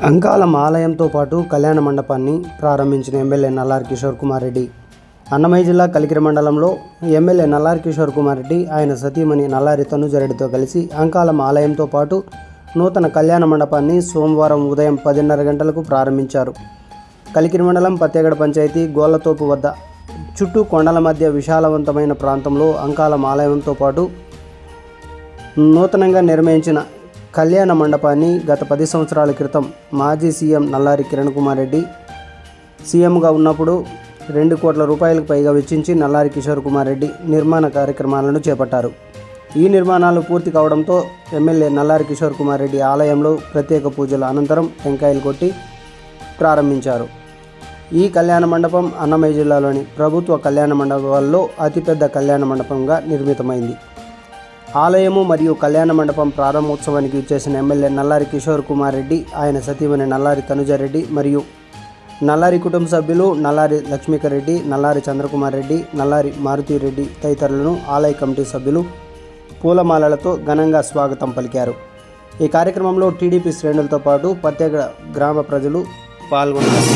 అంకాలం ఆలయంతో పాటు కళ్యాణ మండపాన్ని ప్రారంభించిన ఎమ్మెల్యే నల్లారి కిషోర్ కుమార్ రెడ్డి. అన్నమయ్య జిల్లా కలికిరి మండలంలో ఎమ్మెల్యే నల్లారి కిషోర్ కుమార్ రెడ్డి ఆయన సతీమణి నల్లారి తనుజరెడ్డితో కలిసి అంకాలం ఆలయంతో పాటు నూతన కళ్యాణ మండపాన్ని సోమవారం ఉదయం 10:30 గంటలకు ప్రారంభించారు. కలికిరి మండలం పత్తేగడ పంచాయతీ గోళ్లతోపు వద్ద చుట్టూ కొండల మధ్య విశాలవంతమైన ప్రాంతంలో అంకాలం ఆలయంతో పాటు నూతనంగా నిర్మించిన కళ్యాణ మండపాన్ని గత 10 సంవత్సరాల క్రితం మాజీ సీఎం నల్లారి కిరణ్ కుమార్ రెడ్డి సీఎంగా ఉన్నప్పుడు 2 కోట్ల రూపాయలకు పైగా వెచ్చించి నల్లారి కిషోర్ కుమార్ రెడ్డి నిర్మాణ కార్యక్రమాలను చేపట్టారు. ఈ నిర్మాణాలు పూర్తి కావడంతో ఎమ్మెల్యే నల్లారి కిషోర్ కుమార్ రెడ్డి ఆలయంలో ప్రత్యేక పూజల అనంతరం టెంకాయలు కొట్టి ప్రారంభించారు. ఈ కళ్యాణ మండపం అన్నమయ్య జిల్లాలోని ప్రభుత్వ కళ్యాణ మండపాల్లో అతిపెద్ద కళ్యాణ మండపంగా నిర్మితమైంది. ఆలయము మరియు కళ్యాణ మండపం ప్రారంభోత్సవానికి ఇచ్చేసిన ఎమ్మెల్యే నల్లారి కిషోర్ కుమార్ రెడ్డి ఆయన సతీమణి నల్లారి తనుజరెడ్డి మరియు నల్లారి కుటుంబ సభ్యులు నల్లారి లక్ష్మీకరెడ్డి, నల్లారి చంద్రకుమార్ రెడ్డి, నల్లారి మారుతిరెడ్డి తదితరులను ఆలయ కమిటీ సభ్యులు పూలమాలలతో ఘనంగా స్వాగతం పలికారు. ఈ కార్యక్రమంలో టీడీపీ శ్రేణులతో పాటు ప్రత్యేక గ్రామ ప్రజలు పాల్గొన్నారు.